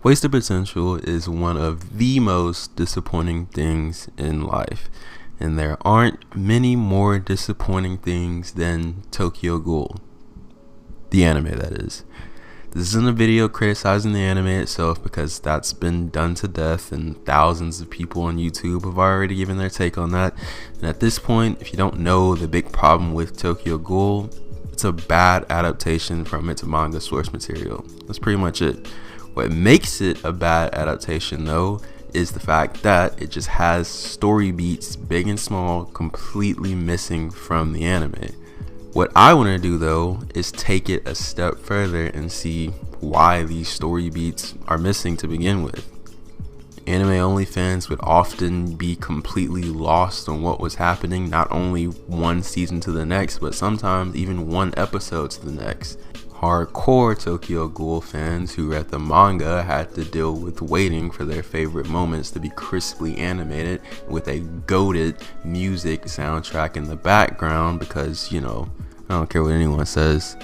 Wasted potential is one of the most disappointing things in life, and there aren't many more disappointing things than Tokyo Ghoul, the anime that is. This isn't a video criticizing the anime itself because that's been done to death and thousands of people on YouTube have already given their take on that. And at this point, if you don't know the big problem with Tokyo Ghoul, it's a bad adaptation from its manga source material. That's pretty much it. What makes it a bad adaptation though is the fact that it just has story beats, big and small, completely missing from the anime. What I want to do though is take it a step further and see why these story beats are missing to begin with. Anime only fans would often be completely lost on what was happening, not only one season to the next, but sometimes even one episode to the next. Hardcore Tokyo Ghoul fans who read the manga had to deal with waiting for their favorite moments to be crisply animated with a goated music soundtrack in the background because, I don't care what anyone says,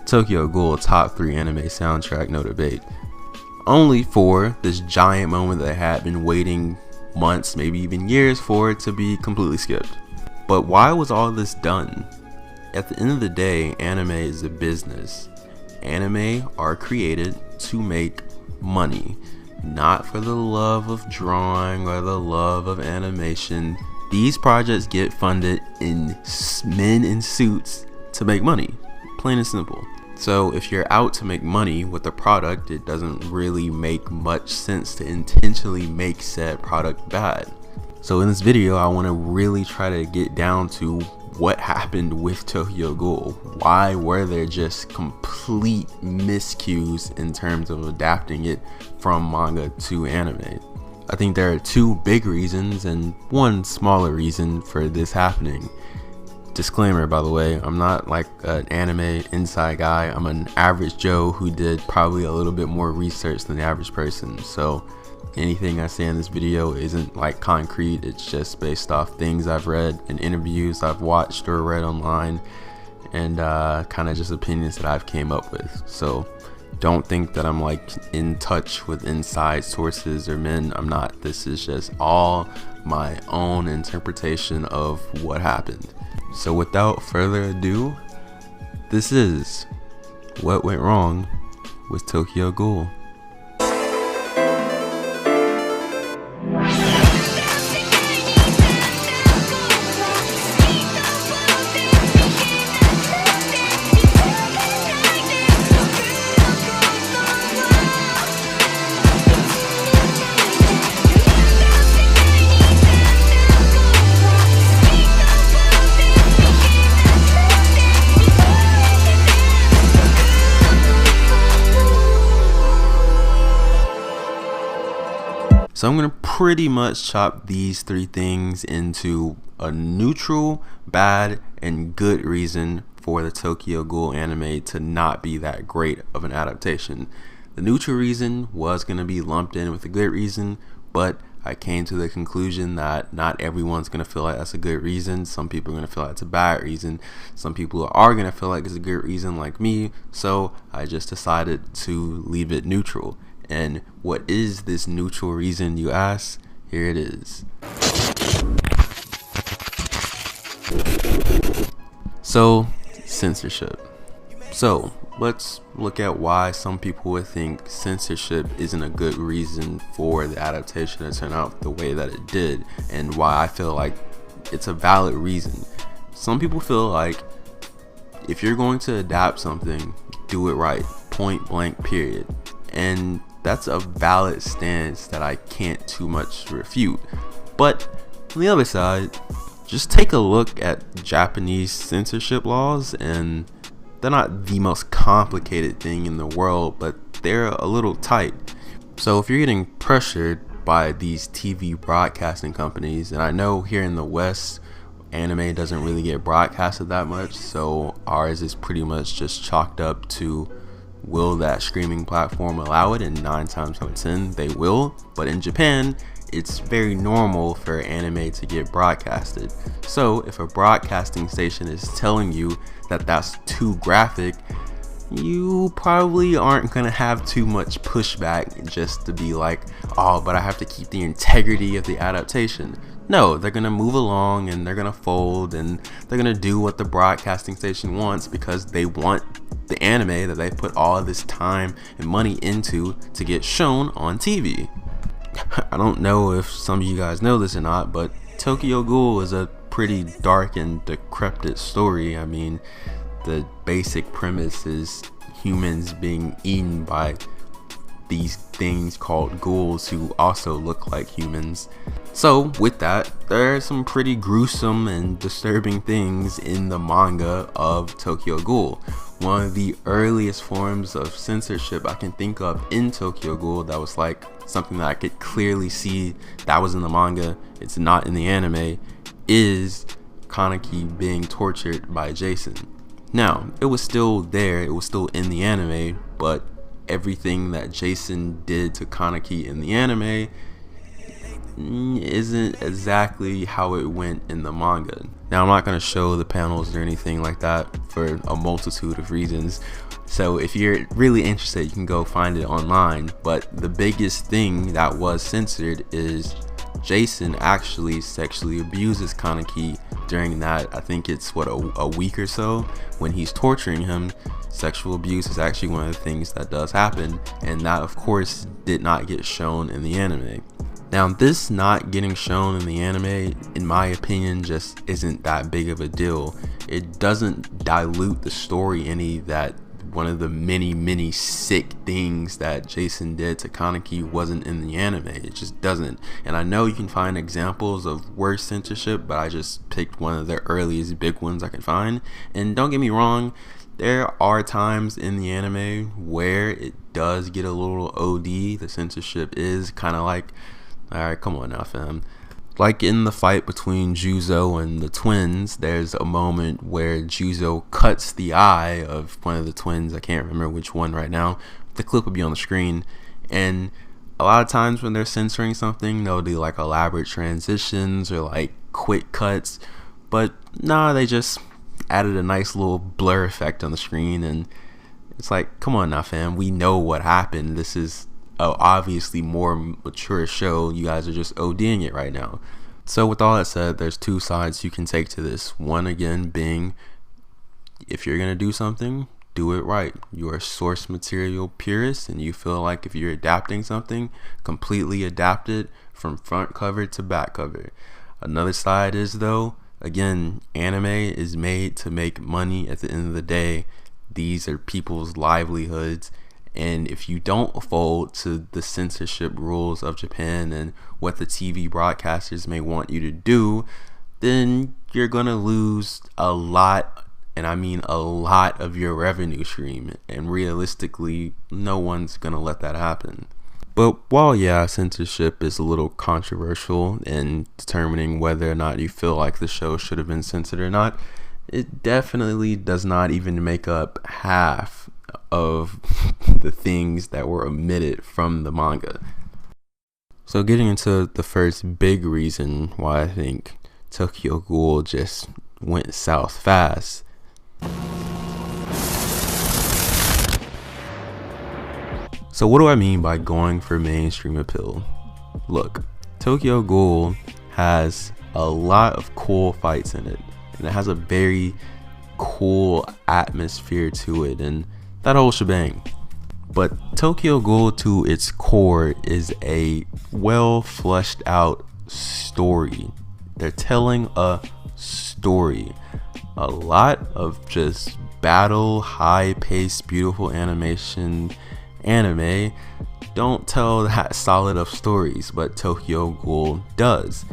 Tokyo Ghoul top 3 anime soundtrack, no debate. Only for this giant moment that they had been waiting months, maybe even years for it to be completely skipped. But why was all this done? At the end of the day, anime is a business. Anime are created to make money, not for the love of drawing or the love of animation. These projects get funded in men in suits to make money, plain and simple. So if you're out to make money with a product, it doesn't really make much sense to intentionally make said product bad. So in this video, I want to really try to get down to what happened with Tokyo Ghoul. Why were there just complete miscues in terms of adapting it from manga to anime? I think there are 2 big reasons and one smaller reason for this happening. Disclaimer, by the way, I'm not like an anime inside guy. I'm an average Joe who did probably a little bit more research than the average person. So anything I say in this video isn't like concrete. It's just based off things I've read and interviews I've watched or read online, and kind of just opinions that I've came up with. So don't think that I'm like in touch with inside sources or men. I'm not. This is just all my own interpretation of what happened. So without further ado, this is what went wrong with Tokyo Ghoul. So I'm going to pretty much chop these 3 things into a neutral, bad, and good reason for the Tokyo Ghoul anime to not be that great of an adaptation. The neutral reason was going to be lumped in with a good reason, but I came to the conclusion that not everyone's going to feel like that's a good reason. Some people are going to feel like it's a bad reason. Some people are going to feel like it's a good reason, like me. So I just decided to leave it neutral. And what is this neutral reason, you ask? Here it is. So, censorship. So, let's look at why some people would think censorship isn't a good reason for the adaptation to turn out the way that it did, and why I feel like it's a valid reason. Some people feel like if you're going to adapt something, do it right, point blank, period. And that's a valid stance that I can't too much refute. But on the other side, just take a look at Japanese censorship laws, and they're not the most complicated thing in the world, but they're a little tight. So if you're getting pressured by these TV broadcasting companies, and I know here in the West, anime doesn't really get broadcasted that much, so ours is pretty much just chalked up to, will that streaming platform allow it? And 9 times out of 10 they will. But in Japan, it's very normal for anime to get broadcasted. So if a broadcasting station is telling you that that's too graphic, you probably aren't gonna have too much pushback just to be like, oh, but I have to keep the integrity of the adaptation. No, they're gonna move along and they're gonna fold and they're gonna do what the broadcasting station wants because they want the anime that they put all of this time and money into to get shown on TV. I don't know if some of you guys know this or not, but Tokyo Ghoul is a pretty dark and decrepit story. I mean, the basic premise is humans being eaten by these things called ghouls who also look like humans. So with that, there are some pretty gruesome and disturbing things in the manga of Tokyo Ghoul. One of the earliest forms of censorship I can think of in Tokyo Ghoul that was like something that I could clearly see that was in the manga, it's not in the anime, is Kaneki being tortured by Jason. Now, it was still there, it was still in the anime, but everything that Jason did to Kaneki in the anime isn't exactly how it went in the manga. Now, I'm not going to show the panels or anything like that for a multitude of reasons, so if you're really interested, you can go find it online. But the biggest thing that was censored is Jason actually sexually abuses Kaneki during that, I think it's a week or so when he's torturing him. Sexual abuse is actually one of the things that does happen, and that of course did not get shown in the anime. Now, this not getting shown in the anime, in my opinion, just isn't that big of a deal. It doesn't dilute the story any that one of the many sick things that Jason did to Kaneki wasn't in the anime. It just doesn't. And I know you can find examples of worse censorship, but I just picked one of the earliest big ones I can find. And don't get me wrong, there are times in the anime where it does get a little OD. The censorship is kind of like, alright, come on now, fam. Like in the fight between Juzo and the twins, there's a moment where Juzo cuts the eye of one of the twins. I can't remember which one right now. The clip will be on the screen. And a lot of times when they're censoring something, they'll do like elaborate transitions or like quick cuts. But nah, they just added a nice little blur effect on the screen. And it's like, come on now, fam. We know what happened. This is obviously more mature show. You guys are just ODing it right now. So with all that said, there's two sides you can take to this. One, again, being if you're gonna do something, do it right. You're a source material purist and you feel like if you're adapting something, completely adapt it from front cover to back cover. Another side is, though, again, anime is made to make money at the end of the day. These are people's livelihoods. And if you don't fold to the censorship rules of Japan and what the TV broadcasters may want you to do, then you're going to lose a lot, and I mean a lot, of your revenue stream. And realistically, no one's going to let that happen. But while, yeah, censorship is a little controversial in determining whether or not you feel like the show should have been censored or not, it definitely does not even make up half of the things that were omitted from the manga. So getting into the first big reason why I think Tokyo Ghoul just went south fast. So what do I mean by going for mainstream appeal? Look, Tokyo Ghoul has a lot of cool fights in it, and it has a very cool atmosphere to it and that whole shebang. But Tokyo Ghoul to its core is a well fleshed out story. They're telling a story. A lot of just battle, high paced, beautiful animation. Anime don't tell that solid of stories, but Tokyo Ghoul does.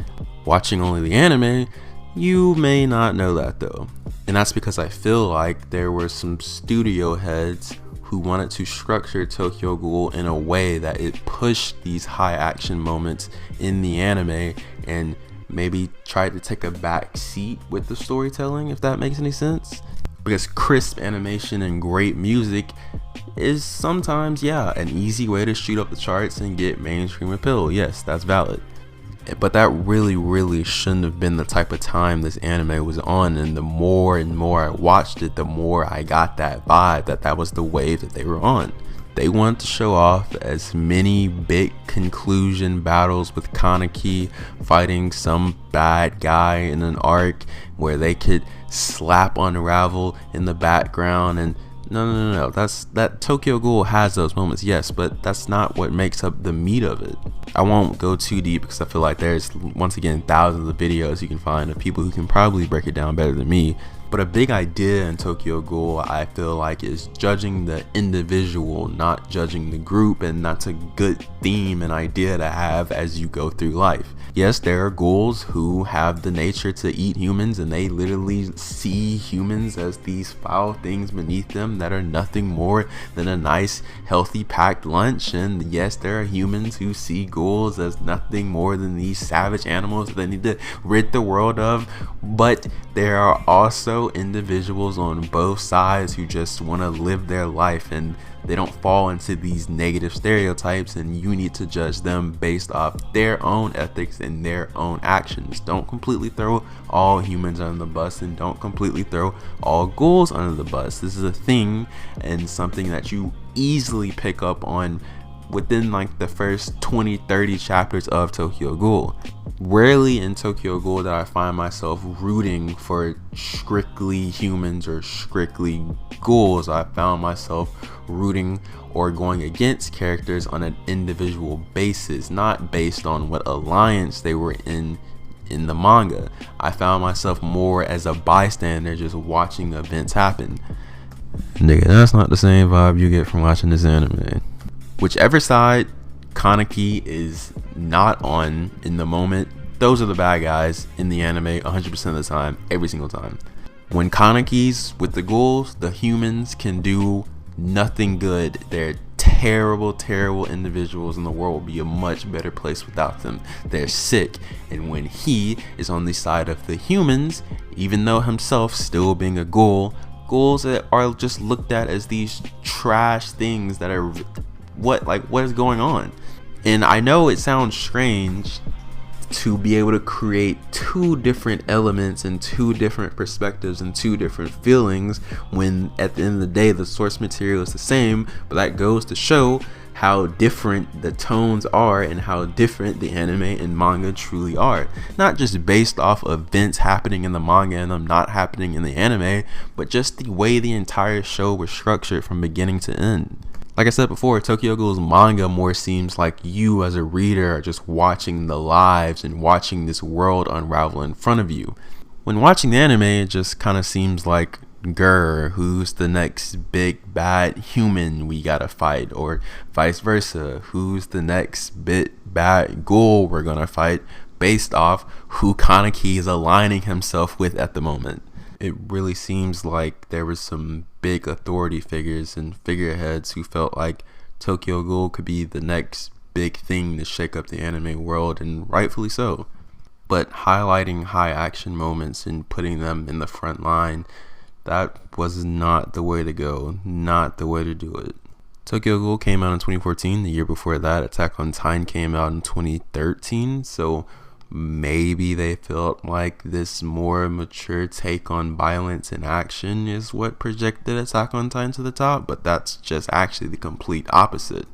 Watching only the anime, you may not know that though. And that's because I feel like there were some studio heads who wanted to structure Tokyo Ghoul in a way that it pushed these high action moments in the anime and maybe tried to take a back seat with the storytelling, if that makes any sense. Because crisp animation and great music is sometimes, yeah, an easy way to shoot up the charts and get mainstream appeal. Yes, that's valid. But that really shouldn't have been the type of time this anime was on, and the more and more I watched it, the more I got that vibe that was the wave that they were on. They wanted to show off as many big conclusion battles with Kaneki fighting some bad guy in an arc where they could slap Unravel in the background, and no, that Tokyo Ghoul has those moments, yes, but that's not what makes up the meat of it. I won't go too deep because I feel like there's, once again, thousands of videos you can find of people who can probably break it down better than me. But a big idea in Tokyo Ghoul, I feel like, is judging the individual, not judging the group, and that's a good theme and idea to have as you go through life. Yes, there are ghouls who have the nature to eat humans, and they literally see humans as these foul things beneath them that are nothing more than a nice, healthy, packed lunch. And yes, there are humans who see ghouls as nothing more than these savage animals that they need to rid the world of. But there are also individuals on both sides who just want to live their life, and they don't fall into these negative stereotypes, and you need to judge them based off their own ethics and their own actions. Don't completely throw all humans under the bus, and don't completely throw all ghouls under the bus. This is a thing and something that you easily pick up on within like the first 20-30 chapters of Tokyo Ghoul. Rarely in Tokyo Ghoul that I find myself rooting for strictly humans or strictly ghouls. I found myself rooting or going against characters on an individual basis, not based on what alliance they were in the manga. I found myself more as a bystander, just watching events happen. Nigga, that's not the same vibe you get from watching this anime. Whichever side Kaneki is not on in the moment, those are the bad guys in the anime 100% of the time, every single time. When Kaneki's with the ghouls, the humans can do nothing good. They're terrible individuals, and the world will be a much better place without them. They're sick. And when he is on the side of the humans, even though himself still being a ghoul, ghouls are just looked at as these trash things that are what is going on. And I know it sounds strange to be able to create two different elements and two different perspectives and two different feelings when at the end of the day the source material is the same, but that goes to show how different the tones are and how different the anime and manga truly are. Not just based off events happening in the manga and them not happening in the anime, but just the way the entire show was structured from beginning to end. Like I said before, Tokyo Ghoul's manga more seems like you as a reader are just watching the lives and watching this world unravel in front of you. When watching the anime, it just kind of seems like, grr, who's the next big bad human we gotta fight, or vice versa, who's the next big bad ghoul we're gonna fight, based off who Kaneki is aligning himself with at the moment. It really seems like there was some big authority figures and figureheads who felt like Tokyo Ghoul could be the next big thing to shake up the anime world, and rightfully so. But highlighting high action moments and putting them in the front line, that was not the way to go, not the way to do it. Tokyo Ghoul came out in 2014. The year before that, Attack on Titan came out in 2013, so maybe they felt like this more mature take on violence and action is what projected Attack on Titan to the top, but that's just actually the complete opposite.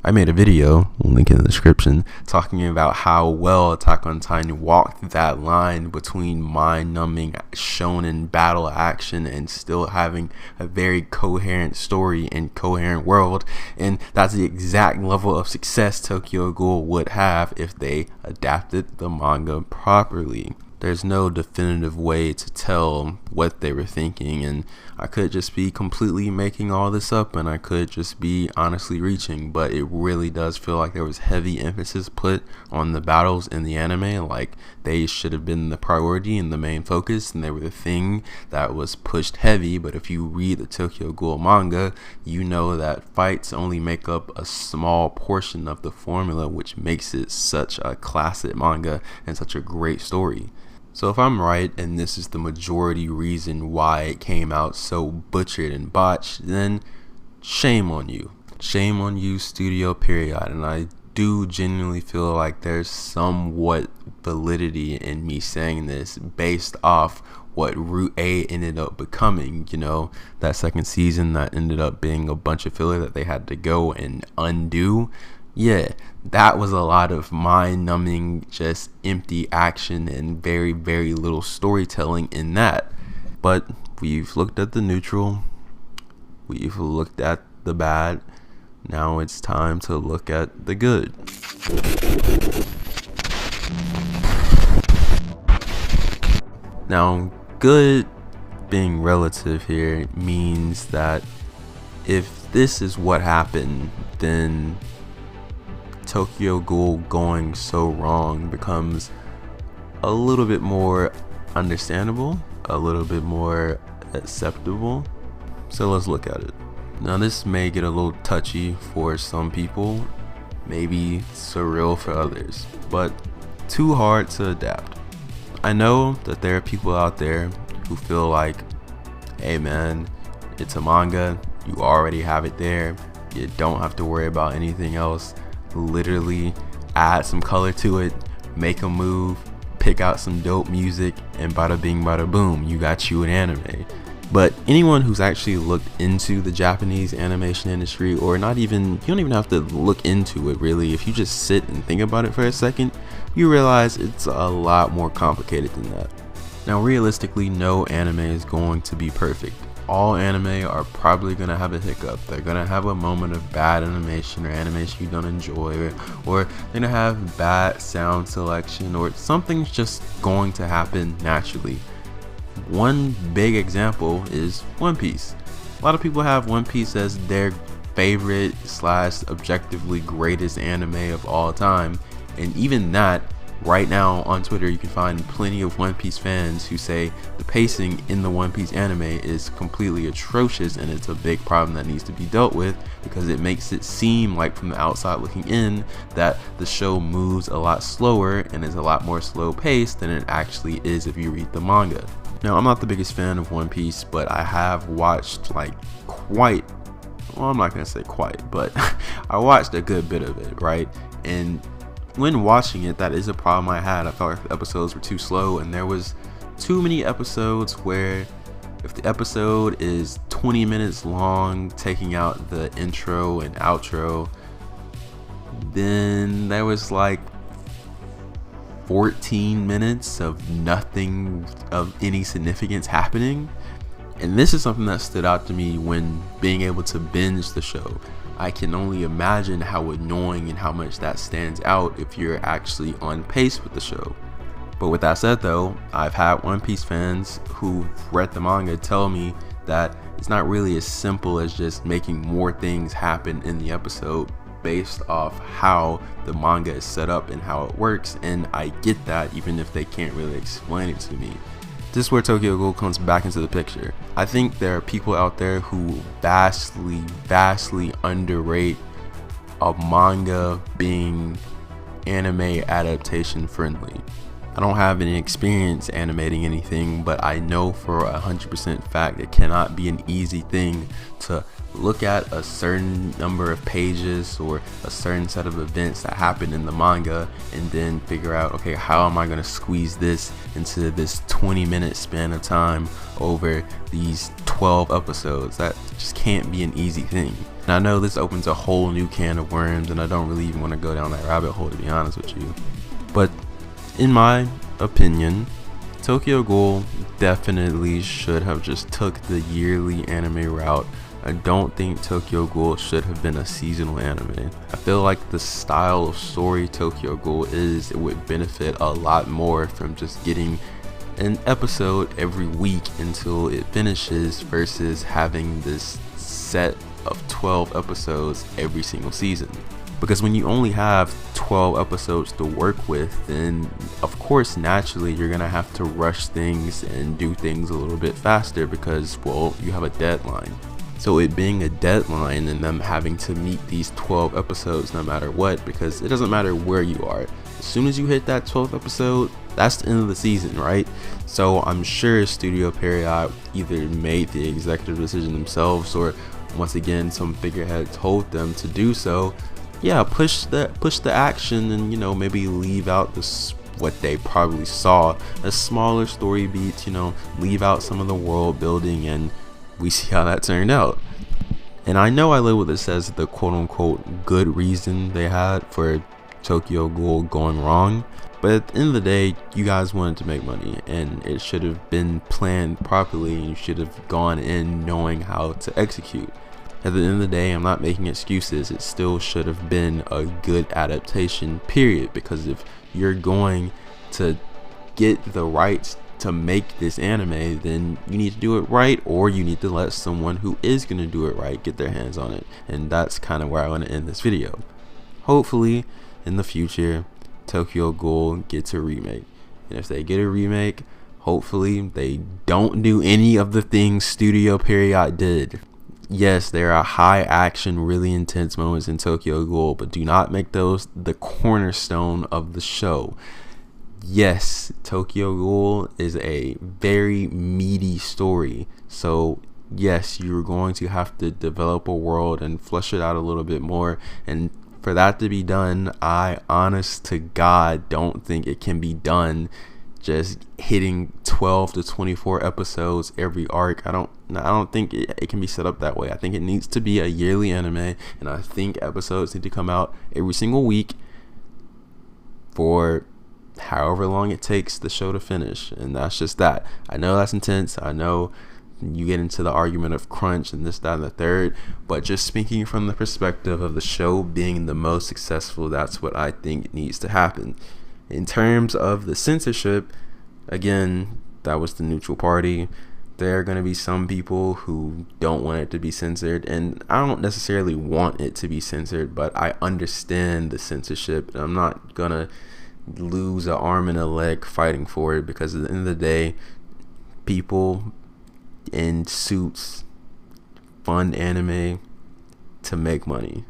I made a video, link in the description, talking about how well Attack on Titan walked that line between mind-numbing shonen battle action and still having a very coherent story and coherent world, and that's the exact level of success Tokyo Ghoul would have if they adapted the manga properly. There's no definitive way to tell what they were thinking, and I could just be completely making all this up, and I could just be honestly reaching, but it really does feel like there was heavy emphasis put on the battles in the anime, like they should have been the priority and the main focus, and they were the thing that was pushed heavy. But if you read the Tokyo Ghoul manga, you know that fights only make up a small portion of the formula, which makes it such a classic manga and such a great story. So if I'm right, and this is the majority reason why it came out so butchered and botched, then shame on you. Shame on you, studio, period. And I do genuinely feel like there's somewhat validity in me saying this based off what Route A ended up becoming. You know, that second season that ended up being a bunch of filler that they had to go and undo. Yeah, that was a lot of mind-numbing, just empty action and very, very little storytelling in that. But we've looked at the neutral, we've looked at the bad, now it's time to look at the good. Now, good being relative here means that if this is what happened, then Tokyo Ghoul going so wrong becomes a little bit more understandable, a little bit more acceptable. So let's look at it. Now, this may get a little touchy for some people, maybe surreal for others, but too hard to adapt. I know that there are people out there who feel like, hey man, it's a manga, you already have it there, you don't have to worry about anything else. Literally add some color to it, make a move, pick out some dope music, and bada bing bada boom, you got you an anime. But anyone who's actually looked into the Japanese animation industry, or not even, you don't even have to look into it really, if you just sit and think about it for a second, you realize it's a lot more complicated than that. Now, realistically, no anime is going to be perfect. All anime are probably going to have a hiccup. They're going to have a moment of bad animation or animation you don't enjoy, or they're going to have bad sound selection, or something's just going to happen naturally. One big example is One Piece. A lot of people have One Piece as their favorite / objectively greatest anime of all time, and even that, right now on Twitter you can find plenty of One Piece fans who say the pacing in the One Piece anime is completely atrocious, and it's a big problem that needs to be dealt with because it makes it seem like, from the outside looking in, that the show moves a lot slower and is a lot more slow paced than it actually is if you read the manga. Now, I'm not the biggest fan of One Piece, but I have watched I'm not gonna say quite, but I watched a good bit of it, right? And when watching it, that is a problem I had. I felt like the episodes were too slow, and there was too many episodes where if the episode is 20 minutes long, taking out the intro and outro, then there was like 14 minutes of nothing of any significance happening. And this is something that stood out to me when being able to binge the show. I can only imagine how annoying and how much that stands out if you're actually on pace with the show. But with that said though, I've had One Piece fans who read the manga tell me that it's not really as simple as just making more things happen in the episode based off how the manga is set up and how it works, and I get that even if they can't really explain it to me. This is where Tokyo Ghoul comes back into the picture. I think there are people out there who vastly underrate a manga being anime adaptation friendly. I don't have any experience animating anything, but I know for 100% fact it cannot be an easy thing to look at a certain number of pages or a certain set of events that happen in the manga and then figure out, okay, how am I going to squeeze this into this 20-minute span of time over these 12 episodes? That just can't be an easy thing. And I know this opens a whole new can of worms, and I don't really even want to go down that rabbit hole, to be honest with you. But in my opinion, Tokyo Ghoul definitely should have just took the yearly anime route. I don't think Tokyo Ghoul should have been a seasonal anime. I feel like the style of story Tokyo Ghoul is, it would benefit a lot more from just getting an episode every week until it finishes versus having this set of 12 episodes every single season. Because when you only have 12 episodes to work with, then of course naturally you're gonna have to rush things and do things a little bit faster because, well, you have a deadline. So it being a deadline and them having to meet these 12 episodes no matter what, because it doesn't matter where you are, as soon as you hit that 12th episode, that's the end of the season, right? So I'm sure Studio Period either made the executive decision themselves, or once again some figurehead told them to do so, yeah, push the action, and maybe leave out this what they probably saw as smaller story beats. Leave out some of the world building, and we see how that turned out. And I know I labeled this as the quote-unquote good reason they had for Tokyo Ghoul going wrong, but at the end of the day, you guys wanted to make money, and it should have been planned properly, and you should have gone in knowing how to execute. At the end of the day, I'm not making excuses. It still should have been a good adaptation, period, because if you're going to get the rights to make this anime, then you need to do it right, or you need to let someone who is going to do it right get their hands on it. And that's kind of where I want to end this video. Hopefully in the future Tokyo Ghoul gets a remake, and if they get a remake, hopefully they don't do any of the things Studio Period did. Yes, there are high action, really intense moments in Tokyo Ghoul, but do not make those the cornerstone of the show. Yes, Tokyo Ghoul is a very meaty story, so yes, you're going to have to develop a world and flesh it out a little bit more, and for that to be done, I honest to God don't think it can be done just hitting 12 to 24 episodes every arc. I don't think it can be set up that way. I think it needs to be a yearly anime, and I think episodes need to come out every single week for however long it takes the show to finish. And that's just that. I know that's intense. I know you get into the argument of crunch and this, that, and the third, but just speaking from the perspective of the show being the most successful, that's what I think needs to happen. In terms of the censorship, again, that was the neutral party. There are going to be some people who don't want it to be censored, and I don't necessarily want it to be censored, but I understand the censorship, and I'm not going to lose an arm and a leg fighting for it, because at the end of the day, people in suits fund anime to make money,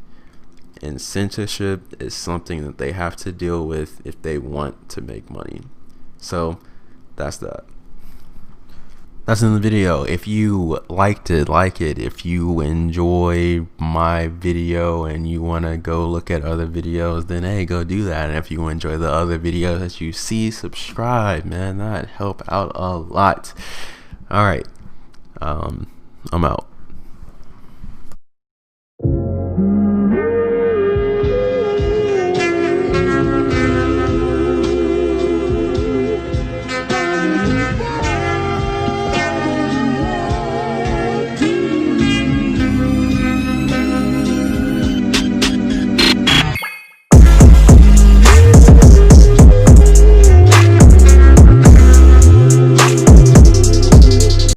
and censorship is something that they have to deal with if they want to make money. So that's that. That's in the video. If you liked it, like it. If you enjoy my video and you want to go look at other videos, then hey, go do that. And if you enjoy the other videos that you see, subscribe, man. That'd help out a lot. All right. I'm out.